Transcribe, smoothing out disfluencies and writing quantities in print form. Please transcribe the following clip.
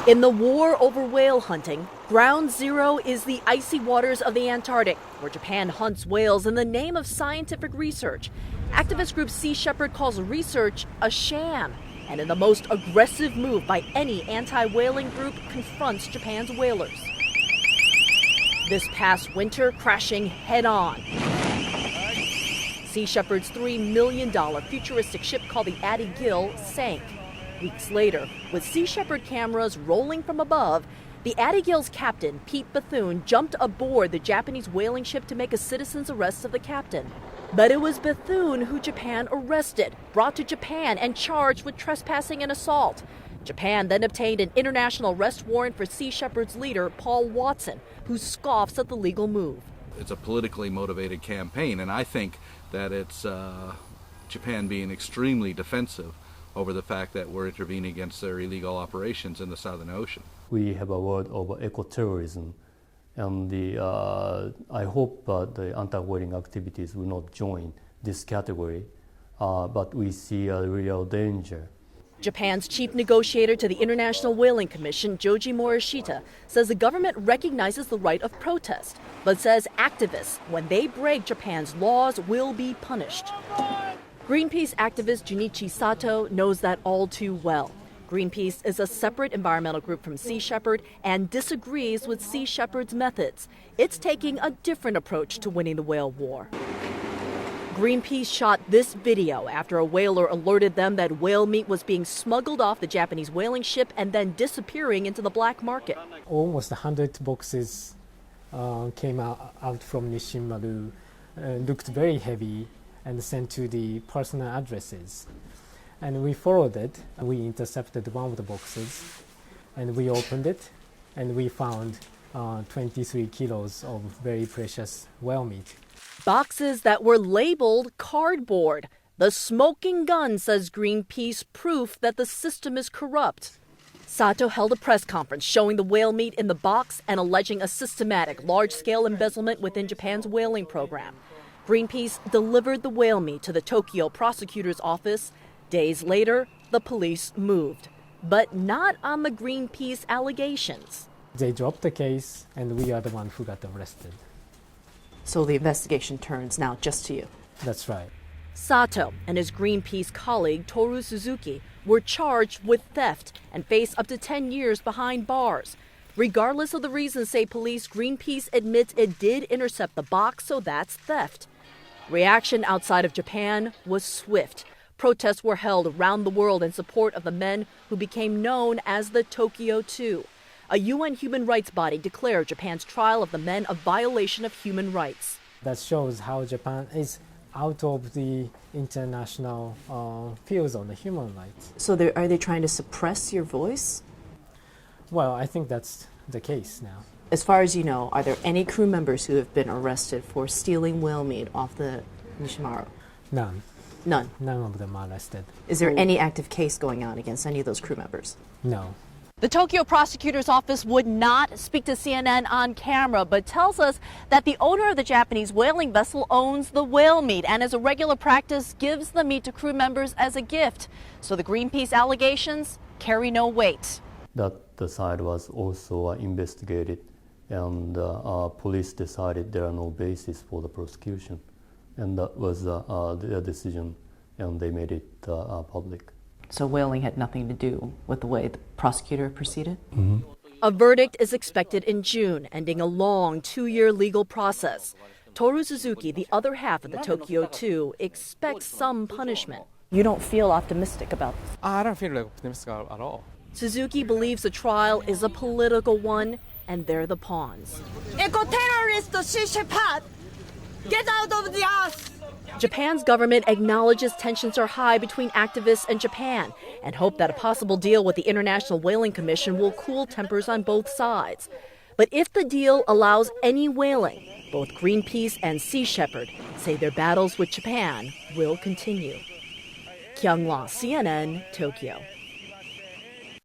In the war over whale hunting, ground zero is the icy waters of the Antarctic, where Japan hunts whales in the name of scientific research. Activist group Sea Shepherd calls research a sham, and in the most aggressive move by any anti-whaling group, confronts Japan's whalers. This past winter, crashing head-on. Sea Shepherd's $3 million futuristic ship called the Addie Gill sank. Weeks later, with Sea Shepherd cameras rolling from above, the Addie Gill's captain, Pete Bethune, jumped aboard the Japanese whaling ship to make a citizen's arrest of the captain. But it was Bethune who Japan arrested, brought to Japan, and charged with trespassing and assault. Japan then obtained an international arrest warrant for Sea Shepherd's leader, Paul Watson, who scoffs at the legal move. It's a politically motivated campaign, and I think that it's Japan being extremely defensive over the fact that we're intervening against their illegal operations in the Southern Ocean. We have a word of eco-terrorism, and I hope the anti-whaling activities will not join this category, but we see a real danger. Japan's chief negotiator to the International Whaling Commission, Joji Morishita, says the government recognizes the right of protest, but says activists, when they break Japan's laws, will be punished. Greenpeace activist Junichi Sato knows that all too well. Greenpeace is a separate environmental group from Sea Shepherd and disagrees with Sea Shepherd's methods. It's taking a different approach to winning the whale war. Greenpeace shot this video after a whaler alerted them that whale meat was being smuggled off the Japanese whaling ship and then disappearing into the black market. Almost 100 boxes came out from Nishimaru, looked very heavy, and sent to the personal addresses. And we followed it. We intercepted one of the boxes, and we opened it, and we found 23 kilos of very precious whale meat. Boxes that were labeled cardboard. The smoking gun, says Greenpeace, proof that the system is corrupt. Sato held a press conference showing the whale meat in the box and alleging a systematic, large-scale embezzlement within Japan's whaling program. Greenpeace delivered the whale meat to the Tokyo prosecutor's office. Days later, the police moved, but not on the Greenpeace allegations. They dropped the case, and we are the one who got arrested. So the investigation turns now just to you. That's right. Sato and his Greenpeace colleague, Toru Suzuki, were charged with theft and face up to 10 years behind bars. Regardless of the reasons, say police, Greenpeace admits it did intercept the box, so that's theft. Reaction outside of Japan was swift. Protests were held around the world in support of the men who became known as the Tokyo Two. A UN human rights body declared Japan's trial of the men a violation of human rights. That shows how Japan is out of the international fields on the human rights. So are they trying to suppress your voice? Well, I think that's the case now. As far as you know, are there any crew members who have been arrested for stealing whale meat off the Nishimaru? None. None? None of them are arrested. Is there any active case going on against any of those crew members? No. The Tokyo prosecutor's office would not speak to CNN on camera, but tells us that the owner of the Japanese whaling vessel owns the whale meat and, as a regular practice, gives the meat to crew members as a gift. So the Greenpeace allegations carry no weight. That the side was also investigated, and police decided there are no basis for the prosecution. And that was their decision, and they made it public. So whaling had nothing to do with the way the prosecutor proceeded? Mm-hmm. A verdict is expected in June, ending a long 2-year legal process. Toru Suzuki, the other half of the Tokyo Two, expects some punishment. You don't feel optimistic about this? I don't feel optimistic at all. Suzuki believes the trial is a political one, and they're the pawns. Eco-terrorist Sea Shepherd! Get out of the earth! Japan's government acknowledges tensions are high between activists and Japan and hope that a possible deal with the International Whaling Commission will cool tempers on both sides. But if the deal allows any whaling, both Greenpeace and Sea Shepherd say their battles with Japan will continue. Kyung-Hwa, CNN, Tokyo.